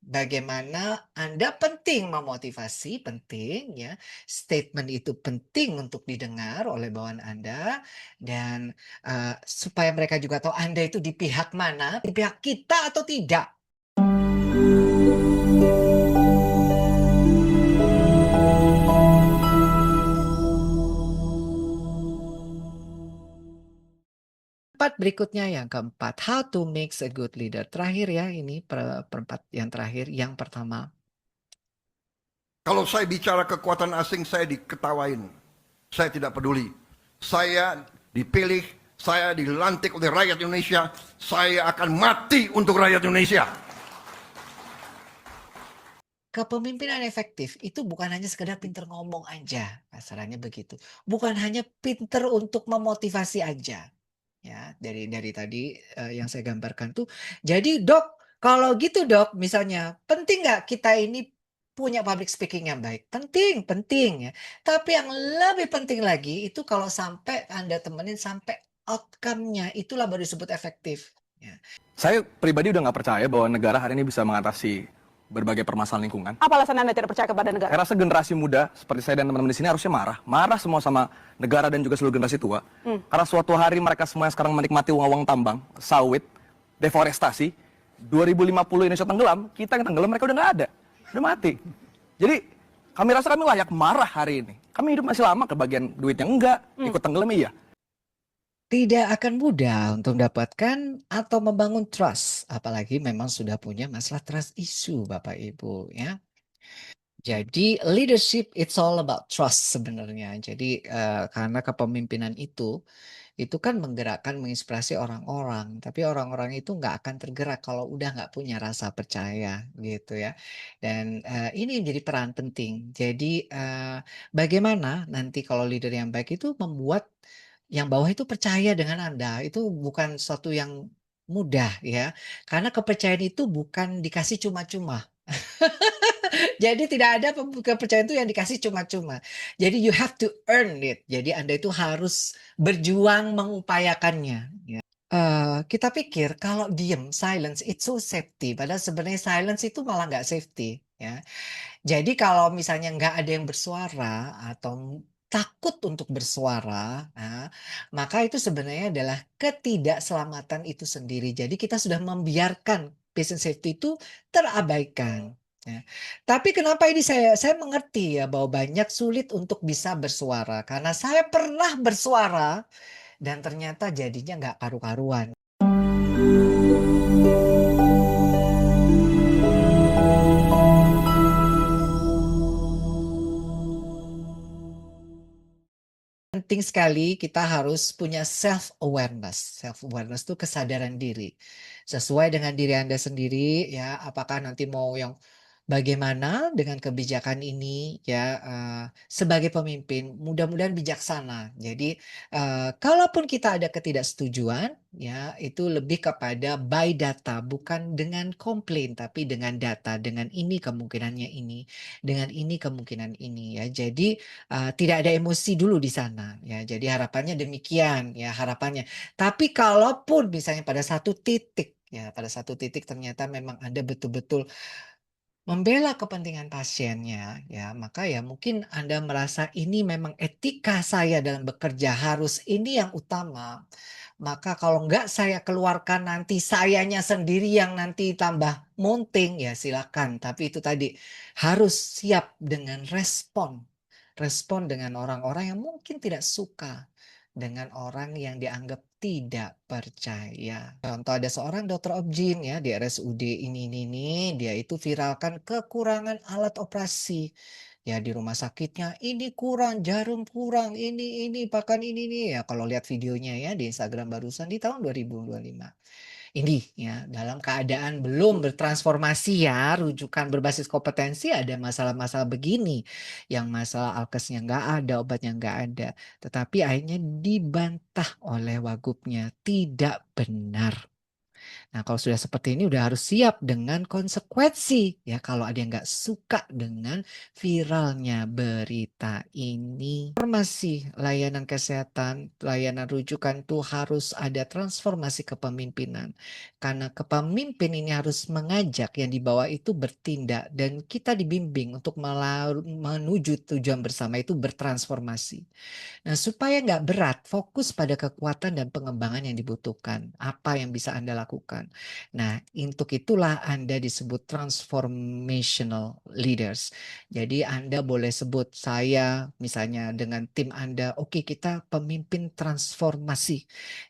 bagaimana Anda penting memotivasi, penting ya. Statement itu penting untuk didengar oleh bawahan Anda dan, supaya mereka juga tahu Anda itu di pihak mana, di pihak kita atau tidak. Tempat berikutnya yang keempat, how to makes a good leader. Terakhir ya ini perempat yang terakhir, yang pertama. Kalau saya bicara kekuatan asing, saya diketawain. Saya tidak peduli. Saya dipilih, saya dilantik oleh rakyat Indonesia. Saya akan mati untuk rakyat Indonesia. Kepemimpinan efektif itu bukan hanya sekedar pinter ngomong aja, kasarannya begitu. Bukan hanya pinter untuk memotivasi aja, ya. Dari tadi, yang saya gambarkan tuh, jadi Dok, kalau gitu Dok, misalnya, penting nggak kita ini punya public speaking yang baik? Penting penting ya. Tapi yang lebih penting lagi itu kalau sampai Anda temenin sampai outcome-nya, itulah baru disebut efektif, ya. Saya pribadi udah nggak percaya bahwa negara hari ini bisa mengatasi berbagai permasalahan lingkungan. Apa alasan Anda tidak percaya kepada negara? Saya rasa generasi muda seperti saya dan teman-teman di sini harusnya marah semua sama negara dan juga seluruh generasi tua. Karena suatu hari mereka semua yang sekarang menikmati uang tambang, sawit, deforestasi, 2050 Indonesia tenggelam, kita yang tenggelam mereka udah nggak ada, udah mati. Jadi kami rasa kami layak marah hari ini. Kami hidup masih lama, kebagian duitnya enggak, ikut tenggelam iya. Tidak akan mudah untuk mendapatkan atau membangun trust, apalagi memang sudah punya masalah trust issue Bapak Ibu ya. Jadi leadership it's all about trust sebenarnya. Jadi, karena kepemimpinan itu kan menggerakkan, menginspirasi orang-orang, tapi orang-orang itu nggak akan tergerak kalau udah nggak punya rasa percaya gitu ya. Dan, ini menjadi peran penting. Jadi, bagaimana nanti kalau leader yang baik itu membuat yang bawah itu percaya dengan Anda, itu bukan suatu yang mudah ya, karena kepercayaan itu bukan dikasih cuma-cuma. Jadi tidak ada kepercayaan itu yang dikasih cuma-cuma. Jadi you have to earn it. Jadi Anda itu harus berjuang mengupayakannya, ya. Kita pikir kalau diem, silence, it's so safety, padahal sebenarnya silence itu malah nggak safety, ya. Jadi kalau misalnya nggak ada yang bersuara atau takut untuk bersuara, maka itu sebenarnya adalah ketidakselamatan itu sendiri. Jadi kita sudah membiarkan patient safety itu terabaikan, ya. Tapi kenapa ini saya mengerti ya bahwa banyak sulit untuk bisa bersuara, karena saya pernah bersuara dan ternyata jadinya nggak karu-karuan. Penting sekali kita harus punya self awareness. Self awareness itu kesadaran diri. Sesuai dengan diri Anda sendiri ya, apakah nanti mau yang bagaimana dengan kebijakan ini ya, sebagai pemimpin mudah-mudahan bijaksana. Jadi, kalaupun kita ada ketidaksetujuan ya, itu lebih kepada by data bukan dengan komplain tapi dengan data, dengan ini kemungkinannya ini, dengan ini kemungkinan ini ya. Jadi, tidak ada emosi dulu di sana ya. Jadi harapannya demikian ya harapannya. Tapi kalaupun misalnya pada satu titik ya, pada satu titik ternyata memang Anda betul-betul membela kepentingan pasiennya, ya, maka ya mungkin Anda merasa ini memang etika saya dalam bekerja harus ini yang utama. Maka kalau enggak saya keluarkan nanti sayanya sendiri yang nanti tambah munting, ya silakan. Tapi itu tadi harus siap dengan respon. Respon dengan orang-orang yang mungkin tidak suka dengan orang yang dianggap tidak percaya. Contoh ada seorang dokter obgyn ya di RSUD ini, dia itu viralkan kekurangan alat operasi. Ya di rumah sakitnya ini kurang, jarum kurang, ini, bahkan ini ya kalau lihat videonya ya di Instagram barusan di tahun 2025. Ini ya dalam keadaan belum bertransformasi ya, rujukan berbasis kompetensi ada masalah-masalah begini, yang masalah alkesnya nggak ada, obatnya nggak ada. Tetapi akhirnya dibantah oleh wagubnya, tidak benar. Nah, kalau sudah seperti ini udah harus siap dengan konsekuensi ya kalau ada yang nggak suka dengan viralnya berita ini. Informasi layanan kesehatan, layanan rujukan tuh harus ada transformasi kepemimpinan. Karena kepemimpin ini harus mengajak yang di bawah itu bertindak dan kita dibimbing untuk menuju tujuan bersama itu bertransformasi. Nah, supaya nggak berat, fokus pada kekuatan dan pengembangan yang dibutuhkan. Apa yang bisa Anda lakukan? Nah, untuk itulah Anda disebut transformational leaders. Jadi Anda boleh sebut saya misalnya dengan tim Anda, oke kita pemimpin transformasi.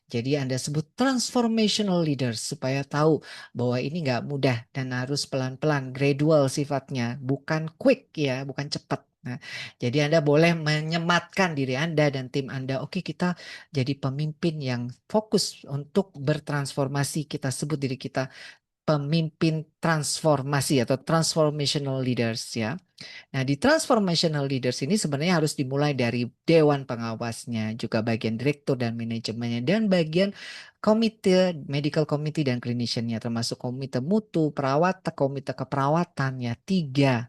Jadi Anda sebut transformational leaders supaya tahu bahwa ini nggak mudah dan harus pelan-pelan, gradual sifatnya, bukan quick ya, bukan cepat. Nah, jadi Anda boleh menyematkan diri Anda dan tim Anda, oke kita jadi pemimpin yang fokus untuk bertransformasi. Kita sebut diri kita pemimpin transformasi atau transformational leaders ya. Nah, di transformational leaders ini sebenarnya harus dimulai dari dewan pengawasnya, juga bagian direktur dan manajemennya, dan bagian komite, medical committee dan cliniciannya, termasuk komite mutu, perawat, komite keperawatan ya. Tiga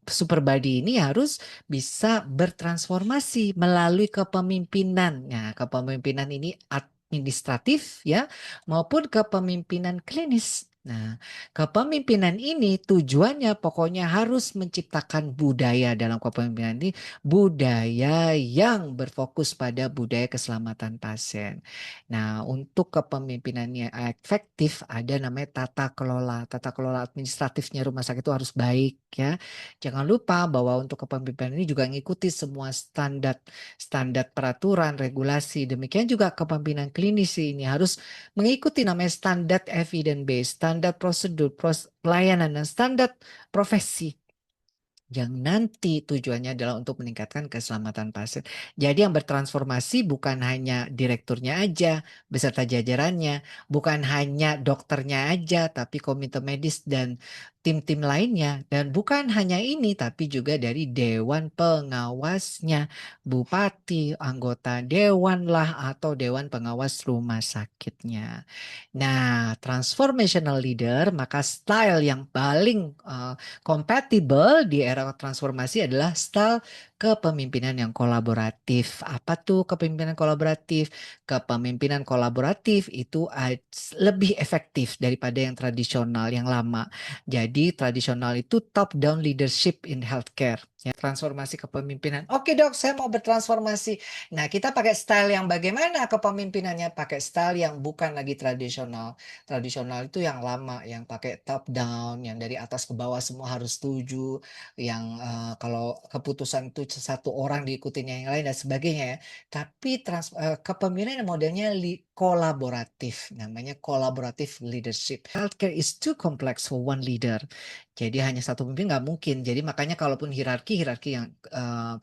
super body ini harus bisa bertransformasi melalui kepemimpinan. Nah, kepemimpinan ini administratif ya, maupun kepemimpinan klinis. Nah, kepemimpinan ini tujuannya pokoknya harus menciptakan budaya dalam kepemimpinan ini, budaya yang berfokus pada budaya keselamatan pasien. Nah, untuk kepemimpinannya efektif ada namanya tata kelola. Tata kelola administratifnya rumah sakit itu harus baik ya. Jangan lupa bahwa untuk kepemimpinan ini juga mengikuti semua standar standar peraturan, regulasi. Demikian juga kepemimpinan klinis ini harus mengikuti namanya standar evidence based, standar prosedur, pelayanan, dan standar profesi yang nanti tujuannya adalah untuk meningkatkan keselamatan pasien. Jadi yang bertransformasi bukan hanya direkturnya aja, beserta jajarannya, bukan hanya dokternya aja, tapi komite medis dan tim-tim lainnya. Dan bukan hanya ini, tapi juga dari dewan pengawasnya, bupati, anggota dewan lah, atau dewan pengawas rumah sakitnya. Nah, transformational leader, maka style yang paling compatible di era transformasi adalah style kepemimpinan yang kolaboratif. Apa tuh kepemimpinan kolaboratif? Kepemimpinan kolaboratif itu lebih efektif daripada yang tradisional, yang lama. Jadi tradisional itu top down leadership in healthcare. Ya, transformasi kepemimpinan. Oke dok, saya mau bertransformasi. Nah, kita pakai style yang bagaimana kepemimpinannya? Pakai style yang bukan lagi tradisional. Tradisional itu yang lama, yang pakai top down, yang dari atas ke bawah semua harus setuju, yang kalau keputusan itu satu orang diikutin yang lain dan sebagainya ya. Tapi kepemimpinan yang modelnya kolaboratif, namanya collaborative leadership. Healthcare is too complex for one leader. Jadi hanya satu pemimpin nggak mungkin. Jadi makanya kalaupun hierarki yang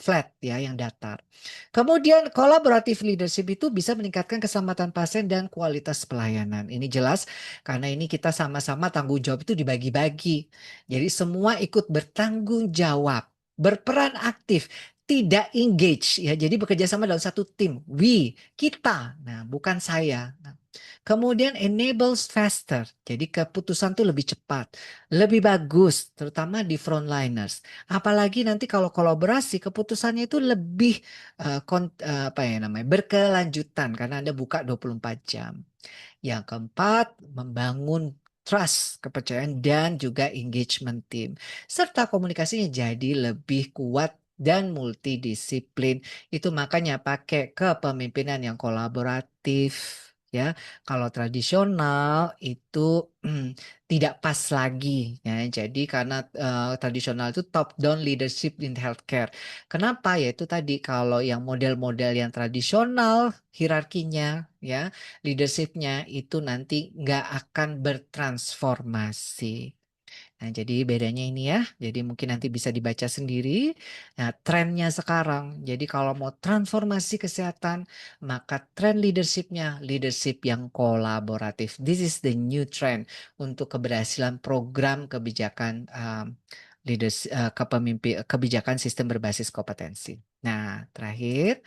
flat ya, yang datar. Kemudian collaborative leadership itu bisa meningkatkan keselamatan pasien dan kualitas pelayanan. Ini jelas karena ini kita sama-sama tanggung jawab itu dibagi-bagi. Jadi semua ikut bertanggung jawab, berperan aktif, tidak engage ya. Jadi bekerja sama dalam satu tim. We, kita. Nah, bukan saya. Nah, kemudian enables faster. Jadi keputusan tuh lebih cepat, lebih bagus, terutama di frontliners. Apalagi nanti kalau kolaborasi, keputusannya itu lebih apa ya namanya, berkelanjutan karena Anda buka 24 jam. Yang keempat, membangun trust, kepercayaan, dan juga engagement team. Serta komunikasinya jadi lebih kuat dan multidisiplin. Itu makanya pakai kepemimpinan yang kolaboratif. Ya, kalau tradisional itu tidak pas lagi ya. Jadi karena tradisional itu top down leadership in healthcare. Kenapa? Yaitu tadi kalau yang model-model yang tradisional hierarkinya ya, leadershipnya itu nanti nggak akan bertransformasi. Nah, jadi bedanya ini ya. Jadi mungkin nanti bisa dibaca sendiri. Nah, trennya sekarang. Jadi kalau mau transformasi kesehatan, maka tren leadershipnya leadership yang kolaboratif. This is the new trend untuk keberhasilan program kebijakan kebijakan sistem berbasis kompetensi. Nah, terakhir,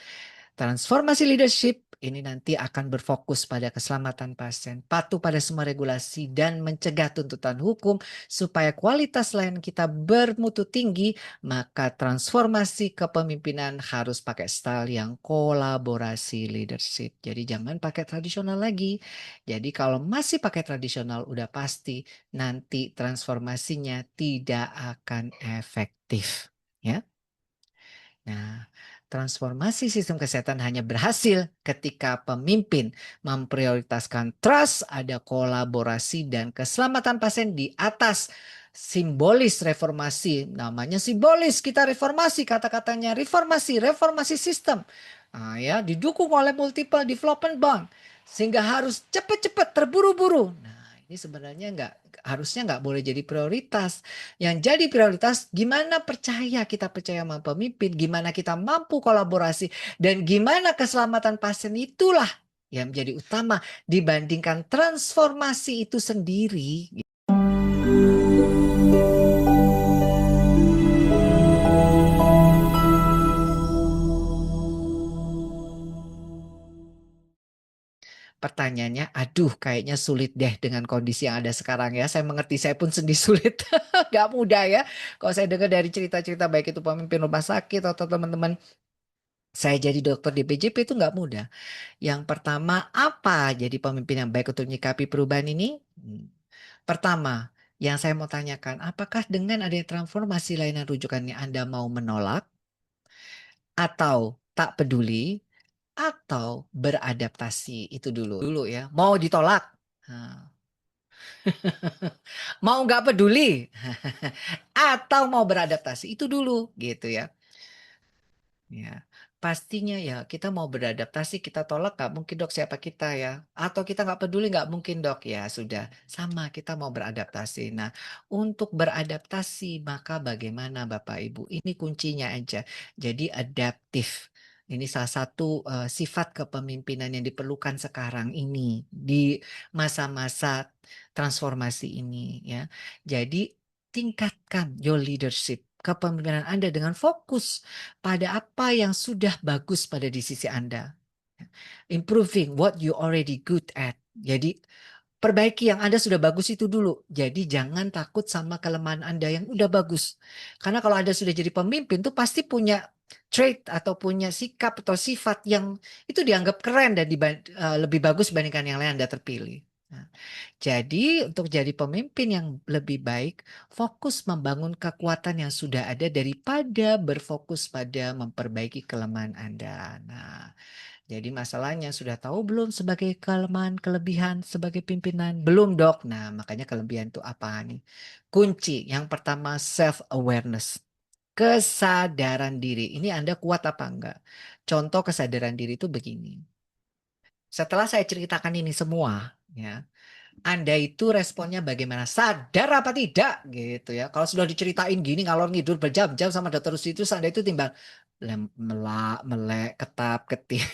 transformasi leadership ini nanti akan berfokus pada keselamatan pasien, patuh pada semua regulasi, dan mencegah tuntutan hukum supaya kualitas layanan kita bermutu tinggi, maka transformasi kepemimpinan harus pakai style yang kolaborasi leadership. Jadi jangan pakai tradisional lagi. Jadi kalau masih pakai tradisional udah pasti nanti transformasinya tidak akan efektif, ya. Nah, transformasi sistem kesehatan hanya berhasil ketika pemimpin memprioritaskan trust, ada kolaborasi dan keselamatan pasien di atas simbolis reformasi. Namanya simbolis, kita reformasi, kata-katanya reformasi, reformasi sistem. Nah, ya, didukung oleh multiple development bank sehingga harus cepat-cepat terburu-buru. Nah, ini sebenarnya harusnya nggak boleh jadi prioritas. Yang jadi prioritas gimana kita percaya sama pemimpin, gimana kita mampu kolaborasi, dan gimana keselamatan pasien itulah yang menjadi utama dibandingkan transformasi itu sendiri. Pertanyaannya, aduh kayaknya sulit deh dengan kondisi yang ada sekarang ya. Saya mengerti, saya pun sendiri sulit. Gak mudah ya. Kalau saya dengar dari cerita-cerita baik itu pemimpin rumah sakit atau teman-teman saya jadi dokter di PJP itu nggak mudah. Yang pertama, apa jadi pemimpin yang baik untuk menyikapi perubahan ini? Pertama, yang saya mau tanyakan, apakah dengan adanya transformasi layanan rujukannya Anda mau menolak atau tak peduli atau beradaptasi? Itu dulu ya. Mau ditolak? Nah, mau nggak peduli atau mau beradaptasi? Itu dulu gitu ya. Ya, pastinya ya kita mau beradaptasi, kita tolak nggak mungkin dok siapa kita ya. Atau kita nggak peduli nggak mungkin dok. Ya sudah, sama kita mau beradaptasi. Nah, untuk beradaptasi maka bagaimana Bapak Ibu? Ini kuncinya aja. Jadi adaptif. Ini salah satu sifat kepemimpinan yang diperlukan sekarang ini di masa-masa transformasi ini ya. Jadi tingkatkan your leadership, kepemimpinan Anda dengan fokus pada apa yang sudah bagus pada di sisi Anda. Improving what you already good at. Jadi perbaiki yang Anda sudah bagus itu dulu. Jadi jangan takut sama kelemahan Anda yang udah bagus. Karena kalau Anda sudah jadi pemimpin tuh pasti punya trait atau punya sikap atau sifat yang itu dianggap keren dan lebih bagus dibandingkan yang lain Anda terpilih. Nah, jadi untuk jadi pemimpin yang lebih baik, fokus membangun kekuatan yang sudah ada daripada berfokus pada memperbaiki kelemahan Anda. Nah, jadi masalahnya sudah tahu belum sebagai kelemahan, kelebihan sebagai pimpinan? Belum dok. Nah makanya kelebihan itu apa nih? Kunci yang pertama self-awareness. Kesadaran diri. Ini Anda kuat apa enggak? Contoh kesadaran diri itu begini. Setelah saya ceritakan ini semua, ya, Anda itu responnya bagaimana? Sadar apa tidak gitu ya. Kalau sudah diceritain gini ngalor ngidul berjam-jam sama dokter itu Anda itu timbang melak, melek, ketap, ketip.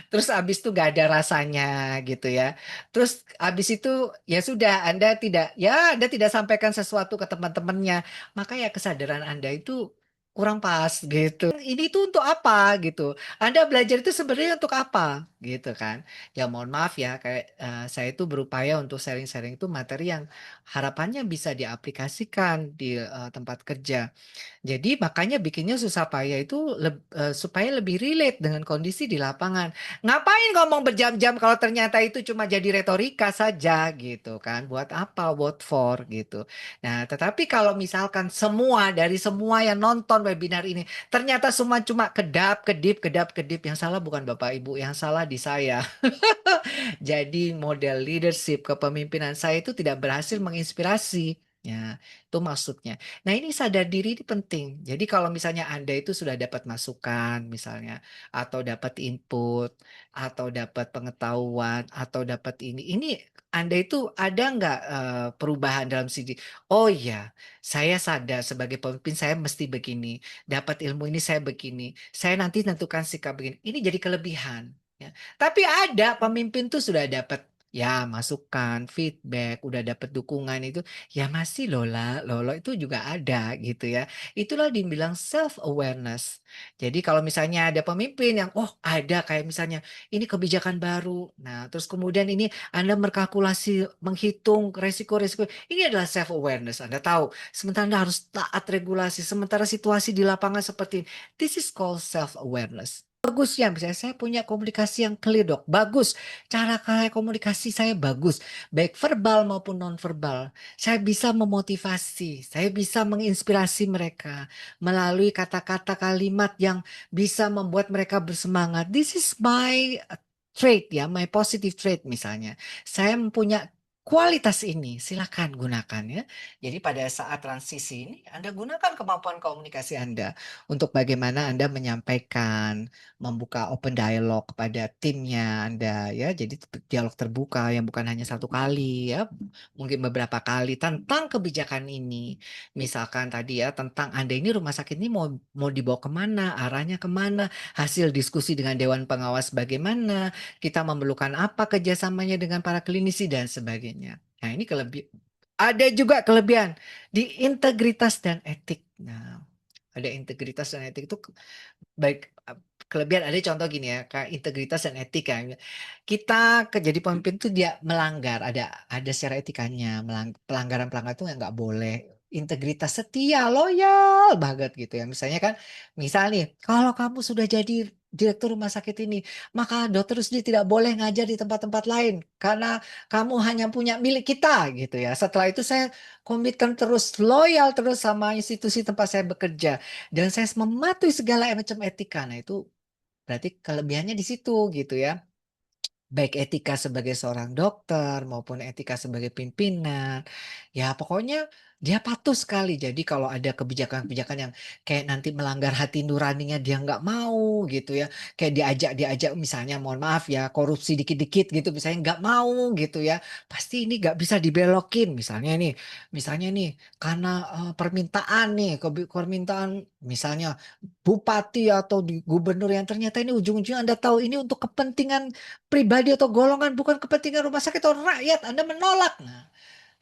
Terus abis itu gak ada rasanya gitu ya. Terus abis itu ya sudah Anda tidak sampaikan sesuatu ke teman-temannya. Maka ya kesadaran Anda itu kurang pas gitu. Ini tuh untuk apa gitu. Anda belajar itu sebenarnya untuk apa gitu kan. Ya mohon maaf ya kayak saya itu berupaya untuk sharing-sharing itu materi yang harapannya bisa diaplikasikan di tempat kerja. Jadi makanya bikinnya susah payah itu supaya lebih relate dengan kondisi di lapangan. Ngapain ngomong berjam-jam kalau ternyata itu cuma jadi retorika saja gitu kan. Buat apa? What for gitu. Nah, tetapi kalau misalkan dari semua yang nonton webinar ini ternyata semua cuma kedap-kedip yang salah bukan Bapak Ibu, yang salah di saya. Jadi model leadership kepemimpinan saya itu tidak berhasil menginspirasi. Ya, itu maksudnya. Nah, ini sadar diri ini penting. Jadi kalau misalnya Anda itu sudah dapat masukan misalnya atau dapat input atau dapat pengetahuan atau dapat ini Anda itu ada nggak perubahan dalam sini? Oh iya, saya sadar sebagai pemimpin saya mesti begini. Dapat ilmu ini saya begini. Saya nanti tentukan sikap begini. Ini jadi kelebihan. Ya. Tapi ada pemimpin tuh sudah dapat Ya, masukan, feedback, udah dapet dukungan itu, ya masih Lola, Lolo itu juga ada gitu ya. Itulah dibilang self awareness. Jadi kalau misalnya ada pemimpin yang, oh ada kayak misalnya ini kebijakan baru. Nah, terus kemudian ini Anda berkalkulasi, menghitung resiko-resiko. Ini adalah self awareness. Anda tahu, sementara Anda harus taat regulasi, sementara situasi di lapangan seperti ini. This is called self awareness. Bagus ya, misalnya saya punya komunikasi yang clear dok, bagus. Cara kayak komunikasi saya bagus, baik verbal maupun non-verbal. Saya bisa memotivasi, saya bisa menginspirasi mereka melalui kata-kata kalimat yang bisa membuat mereka bersemangat. This is my trait ya, my positive trait misalnya. Saya mempunyai kualitas ini, silakan gunakan ya. Jadi pada saat transisi ini, Anda gunakan kemampuan komunikasi Anda untuk bagaimana Anda menyampaikan, membuka open dialog kepada timnya Anda ya. Jadi dialog terbuka yang bukan hanya satu kali ya, mungkin beberapa kali tentang kebijakan ini. Misalkan tadi ya tentang Anda ini rumah sakit ini mau dibawa kemana, arahnya kemana, hasil diskusi dengan Dewan Pengawas bagaimana, kita memerlukan apa kerjasamanya dengan para klinisi dan sebagainya. Nah ini ada juga kelebihan di integritas dan etik. Nah, ada integritas dan etik itu baik kelebihan ada contoh gini ya kayak integritas dan etika kita jadi pemimpin tuh dia melanggar ada secara etikanya pelanggaran-pelanggaran itu nggak boleh integritas setia loyal banget gitu ya misalnya kan misal nih kalau kamu sudah jadi direktur rumah sakit ini maka dokter Rusdi tidak boleh ngajar di tempat-tempat lain karena kamu hanya punya milik kita gitu ya setelah itu saya komitmen terus loyal terus sama institusi tempat saya bekerja dan saya mematuhi segala macam etika. Nah, itu berarti kelebihannya di situ gitu ya. Baik etika sebagai seorang dokter maupun etika sebagai pimpinan. Ya pokoknya dia patuh sekali. Jadi kalau ada kebijakan-kebijakan yang kayak nanti melanggar hati nuraninya dia nggak mau gitu ya. Kayak diajak misalnya mohon maaf ya korupsi dikit-dikit gitu misalnya nggak mau gitu ya. Pasti ini nggak bisa dibelokin misalnya nih karena permintaan nih permintaan misalnya bupati atau di gubernur yang ternyata ini ujung-ujungnya Anda tahu ini untuk kepentingan pribadi atau golongan bukan kepentingan rumah sakit atau rakyat Anda menolak. Nah,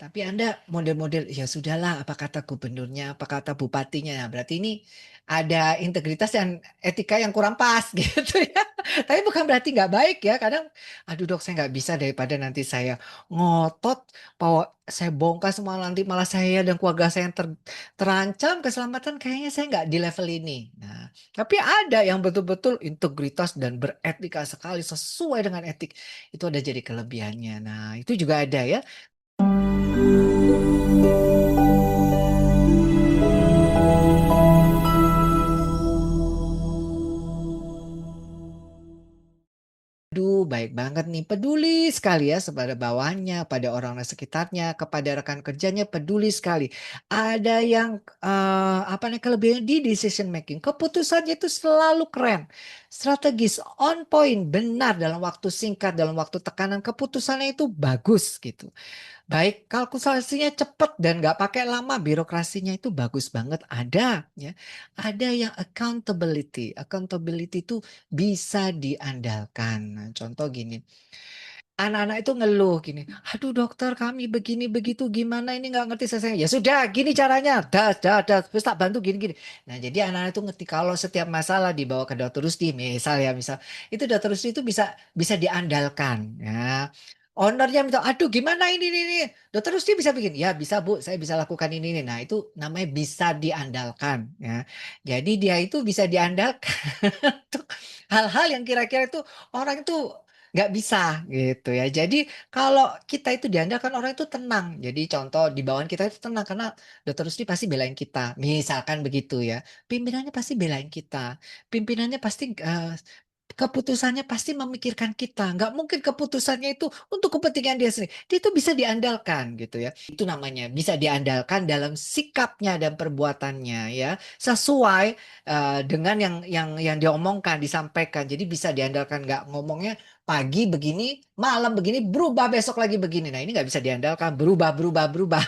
tapi Anda model-model ya sudahlah apa kata gubernurnya, apa kata bupatinya. Nah, berarti ini ada integritas dan etika yang kurang pas gitu ya. Tapi bukan berarti nggak baik ya. Kadang aduh dok saya nggak bisa daripada nanti saya ngotot bahwa saya bongkar semua nanti malah saya dan keluarga saya yang terancam keselamatan kayaknya saya nggak di level ini. Nah, tapi ada yang betul-betul integritas dan beretika sekali sesuai dengan etik. Itu ada jadi kelebihannya. Nah, itu juga ada ya. Aduh, baik banget nih. Peduli sekali ya kepada bawahannya, pada orang-orang sekitarnya, kepada rekan kerjanya peduli sekali. Ada yang apa namanya kelebihan di decision making. Keputusannya itu selalu keren, strategis, on point, benar dalam waktu singkat, dalam waktu tekanan. Keputusannya itu bagus gitu. Baik, kalkulasinya cepat dan nggak pakai lama, birokrasinya itu bagus banget ada ya. Ada yang accountability. Accountability itu bisa diandalkan. Nah, contoh gini, anak-anak itu ngeluh gini, "Aduh dokter kami begini begitu gimana ini nggak ngerti selesai." Ya sudah gini caranya, das das das, terus tak bantu gini gini. Nah jadi anak-anak itu ngerti kalau setiap masalah dibawa ke dokter Rusdi misal, itu dokter Rusdi itu bisa bisa diandalkan ya. Ownernya minta, "Aduh gimana ini, dokter Rusdi bisa bikin?" "Ya bisa Bu, saya bisa lakukan ini." Nah itu namanya bisa diandalkan ya. Jadi dia itu bisa diandalkan untuk hal-hal yang kira-kira itu orang itu nggak bisa gitu ya. Jadi kalau kita itu diandalkan orang itu tenang. Jadi contoh di bawahan kita itu tenang karena dokter Rusdi pasti belain kita. Misalkan begitu ya. Pimpinannya pasti belain kita. Pimpinannya pasti keputusannya pasti memikirkan kita. Nggak mungkin keputusannya itu untuk kepentingan dia sendiri. Dia itu bisa diandalkan gitu ya. Itu namanya bisa diandalkan dalam sikapnya dan perbuatannya ya. Sesuai dengan yang dia omongkan, disampaikan. Jadi bisa diandalkan nggak ngomongnya pagi begini, malam begini, berubah besok lagi begini. Nah, ini nggak bisa diandalkan, berubah, berubah, berubah.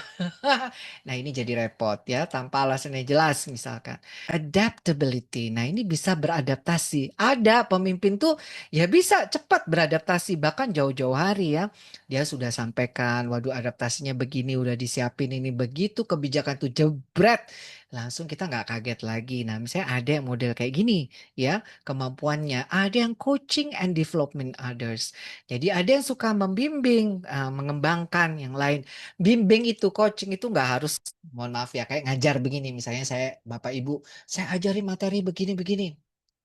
Nah, ini jadi repot ya, tanpa alasan yang jelas misalkan. Adaptability. Nah, ini bisa beradaptasi. Ada pemimpin tuh ya bisa cepat beradaptasi, bahkan jauh-jauh hari ya. Dia sudah sampaikan, waduh adaptasinya begini, udah disiapin ini, begitu kebijakan tuh jebret. Langsung kita nggak kaget lagi. Nah, misalnya ada yang model kayak gini ya, kemampuannya. Ada yang coaching and development others. Jadi ada yang suka membimbing, mengembangkan yang lain. Bimbing itu, coaching itu nggak harus, mohon maaf ya, kayak ngajar begini. Misalnya saya, Bapak Ibu, saya ajari materi begini-begini.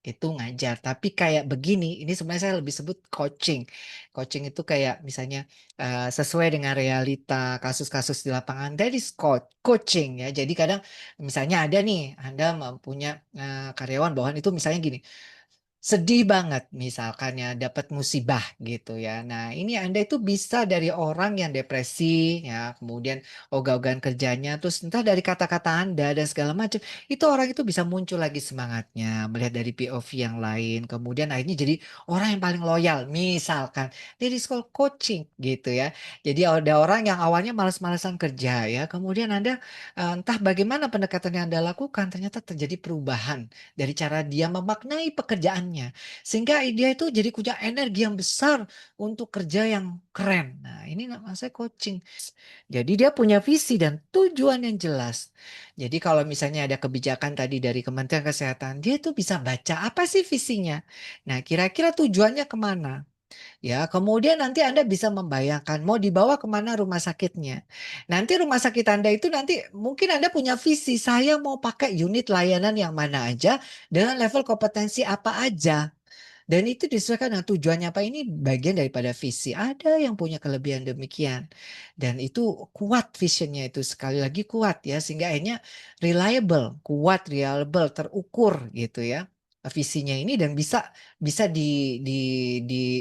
Itu ngajar. Tapi kayak begini, ini sebenarnya saya lebih sebut coaching. Coaching itu kayak misalnya sesuai dengan realita kasus-kasus di lapangan. That is coaching ya. Jadi kadang misalnya ada nih, Anda punya karyawan bawahan itu misalnya gini. Sedih banget misalkan ya dapat musibah gitu ya. Nah, ini Anda itu bisa dari orang yang depresi ya, kemudian ogah-ogahan kerjanya, terus entah dari kata-kata Anda dan segala macam, itu orang itu bisa muncul lagi semangatnya, melihat dari POV yang lain, kemudian akhirnya jadi orang yang paling loyal misalkan. That is called coaching gitu ya. Jadi ada orang yang awalnya malas-malasan kerja ya, kemudian Anda entah bagaimana pendekatan yang Anda lakukan, ternyata terjadi perubahan dari cara dia memaknai pekerjaannya. Sehingga dia itu jadi punya energi yang besar untuk kerja yang keren. Nah, ini nama saya coaching. Jadi dia punya visi dan tujuan yang jelas. Jadi kalau misalnya ada kebijakan tadi dari Kementerian Kesehatan, dia itu bisa baca apa sih visinya. Nah, kira-kira tujuannya kemana? Ya, kemudian nanti Anda bisa membayangkan mau dibawa kemana rumah sakitnya. Nanti rumah sakit Anda itu nanti mungkin Anda punya visi, saya mau pakai unit layanan yang mana aja dengan level kompetensi apa aja. Dan itu disesuaikan dengan tujuannya apa, ini bagian daripada visi. Ada yang punya kelebihan demikian. Dan itu kuat visionnya itu, sekali lagi kuat ya, sehingga akhirnya reliable, kuat, reliable, terukur gitu ya. Visinya ini dan bisa bisa di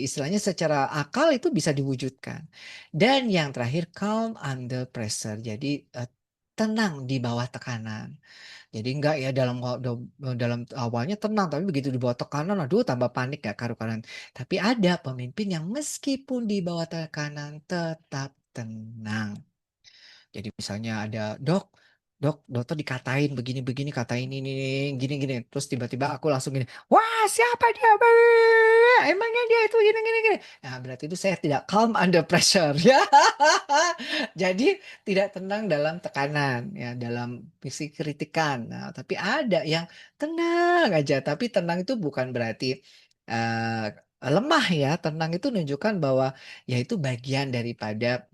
istilahnya secara akal itu bisa diwujudkan. Dan yang terakhir calm under pressure. Jadi tenang di bawah tekanan. Jadi enggak ya dalam awalnya tenang, tapi begitu di bawah tekanan, aduh tambah panik gak karu-karuan. Tapi ada pemimpin yang meskipun di bawah tekanan tetap tenang. Jadi misalnya ada, dokter dikatain begini-begini, katain ini, gini-gini. Terus tiba-tiba aku langsung gini, wah siapa dia? Emangnya dia itu gini-gini. Gini. Nah berarti itu saya tidak calm under pressure. Ya. Jadi tidak tenang dalam tekanan, ya dalam misi kritikan. Nah, tapi ada yang tenang aja. Tapi tenang itu bukan berarti eh, lemah ya. Tenang itu menunjukkan bahwa ya itu bagian daripada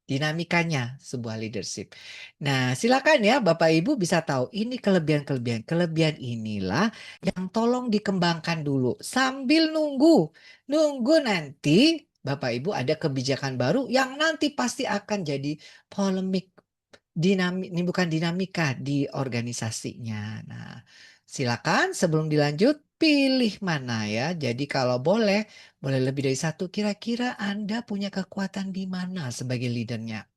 dinamikanya sebuah leadership. Nah, silakan ya Bapak Ibu bisa tahu ini kelebihan-kelebihan. Kelebihan inilah yang tolong dikembangkan dulu sambil nunggu. Nunggu nanti Bapak Ibu ada kebijakan baru yang nanti pasti akan jadi polemik, ini bukan dinamika di organisasinya. Nah, silakan sebelum dilanjut pilih mana ya. Jadi kalau boleh, boleh lebih dari satu. Kira-kira Anda punya kekuatan di mana sebagai leadernya?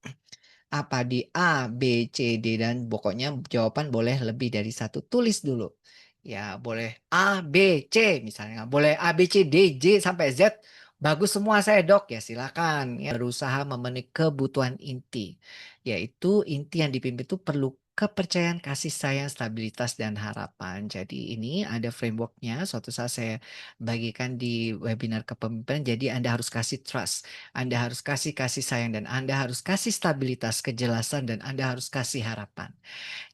Apa di A, B, C, D, dan pokoknya jawaban boleh lebih dari satu. Tulis dulu. Ya, boleh A, B, C misalnya. Boleh A, B, C, D, J, sampai Z. Bagus semua saya dok. Ya silakan. Ya, berusaha memenuhi kebutuhan inti. Yaitu inti yang dipimpin itu perlu kepercayaan, kasih sayang, stabilitas, dan harapan. Jadi ini ada frameworknya. Suatu saat saya bagikan di webinar kepemimpinan. Jadi Anda harus kasih trust. Anda harus kasih kasih sayang dan Anda harus kasih stabilitas, kejelasan dan Anda harus kasih harapan.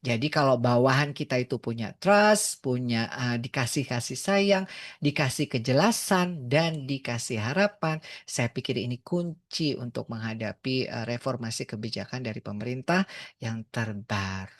Jadi kalau bawahan kita itu punya trust, punya dikasih kasih sayang, dikasih kejelasan dan dikasih harapan, saya pikir ini kunci untuk menghadapi reformasi kebijakan dari pemerintah yang terbaru.